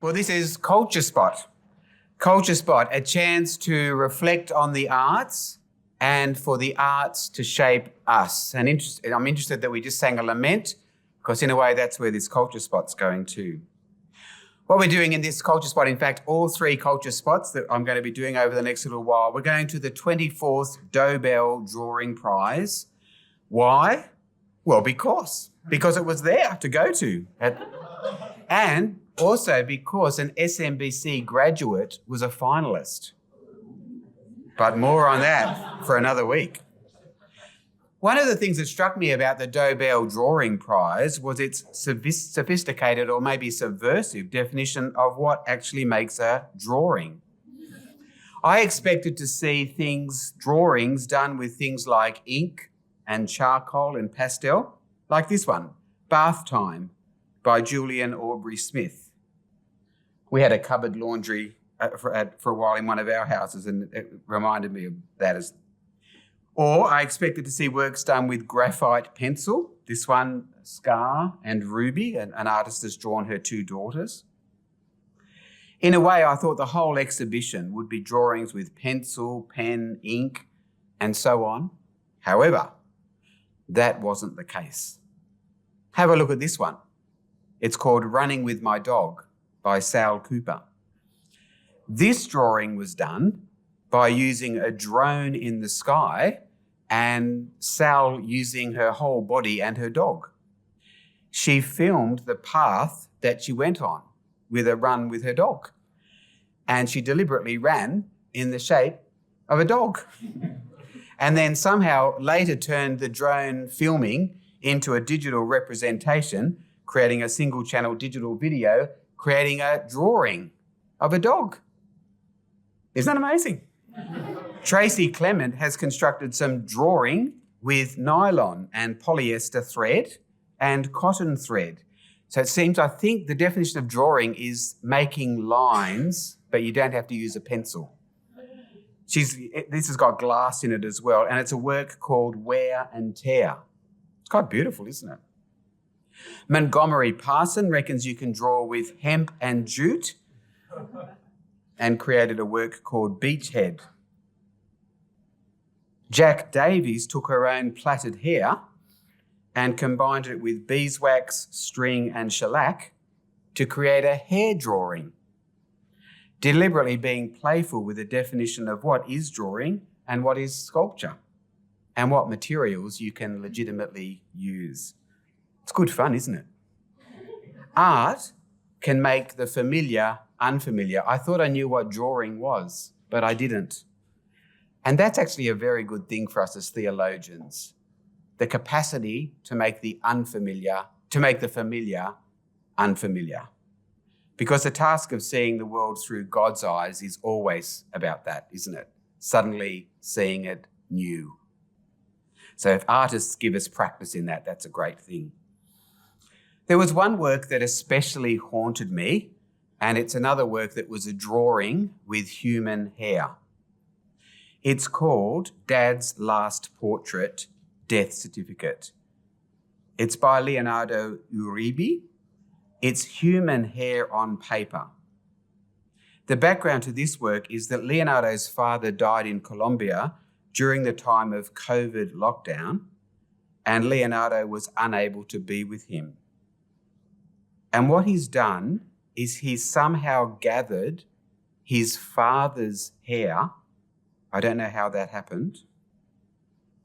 Well, this is Culture Spot. Culture Spot, a chance to reflect on the arts and for the arts to shape us. And I'm interested that we just sang a lament, because in a way that's where this Culture Spot's going to. What we're doing in this Culture Spot, in fact, all three Culture Spots that I'm going to be doing over the next little while, we're going to the 24th Dobell Drawing Prize. Why? Well, because it was there to go to. And also because an SMBC graduate was a finalist. But more on that for another week. One of the things that struck me about the Dobell Drawing Prize was its sophisticated or maybe subversive definition of what actually makes a drawing. I expected to see drawings done with things like ink and charcoal and pastel, like this one, Bath Time by Julian Aubrey Smith. We had a cupboard laundry for a while in one of our houses, and it reminded me of that. Or I expected to see works done with graphite pencil. This one, Scar and Ruby, an artist has drawn her two daughters. In a way, I thought the whole exhibition would be drawings with pencil, pen, ink, and so on. However, that wasn't the case. Have a look at this one. It's called Running with My Dog by Sal Cooper. This drawing was done by using a drone in the sky and Sal using her whole body and her dog. She filmed the path that she went on with a run with her dog. And she deliberately ran in the shape of a dog. And then somehow later turned the drone filming into a digital representation, creating a single channel digital video, creating a drawing of a dog. Isn't that amazing? Tracy Clement has constructed some drawing with nylon and polyester thread and cotton thread. So it seems, I think the definition of drawing is making lines, but you don't have to use a pencil. This has got glass in it as well, and it's a work called Wear and Tear. It's quite beautiful, isn't it? Montgomery Parson reckons you can draw with hemp and jute and created a work called Beachhead. Jack Davies took her own plaited hair and combined it with beeswax, string and shellac to create a hair drawing, deliberately being playful with the definition of what is drawing and what is sculpture and what materials you can legitimately use. It's good fun, isn't it? Art can make the familiar unfamiliar. I thought I knew what drawing was, but I didn't. And that's actually a very good thing for us as theologians. The capacity to make the familiar unfamiliar. Because the task of seeing the world through God's eyes is always about that, isn't it? Suddenly seeing it new. So if artists give us practice in that, that's a great thing. There was one work that especially haunted me, and it's another work that was a drawing with human hair. It's called Dad's Last Portrait, Death Certificate. It's by Leonardo Uribe. It's human hair on paper. The background to this work is that Leonardo's father died in Colombia during the time of COVID lockdown, and Leonardo was unable to be with him. And what he's done is he's somehow gathered his father's hair, I don't know how that happened,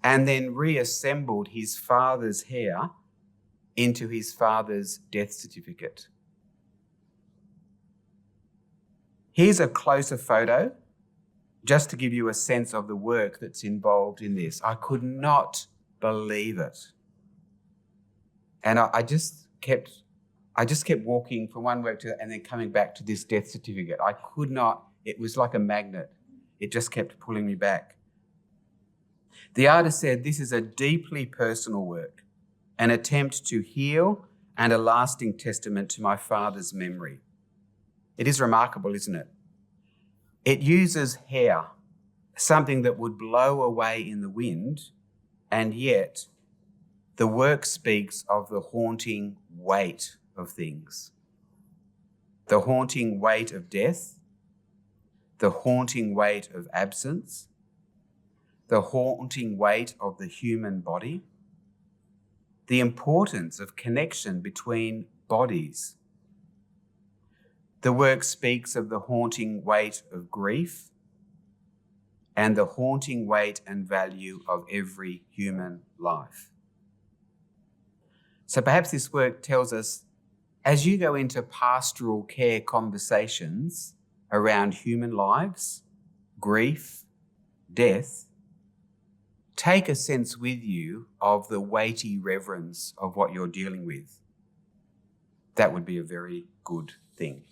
and then reassembled his father's hair into his father's death certificate. Here's a closer photo, just to give you a sense of the work that's involved in this. I could not believe it. And I just kept walking from one work to that and then coming back to this death certificate. I could not, it was like a magnet. It just kept pulling me back. The artist said, "This is a deeply personal work, an attempt to heal and a lasting testament to my father's memory." It is remarkable, isn't it? It uses hair, something that would blow away in the wind, and yet the work speaks of the haunting weight of things. the haunting weight of death, the haunting weight of absence, the haunting weight of the human body, the importance of connection between bodies. The work speaks of the haunting weight of grief and the haunting weight and value of every human life. So perhaps this work tells us, as you go into pastoral care conversations around human lives, grief, death, take a sense with you of the weighty reverence of what you're dealing with. That would be a very good thing.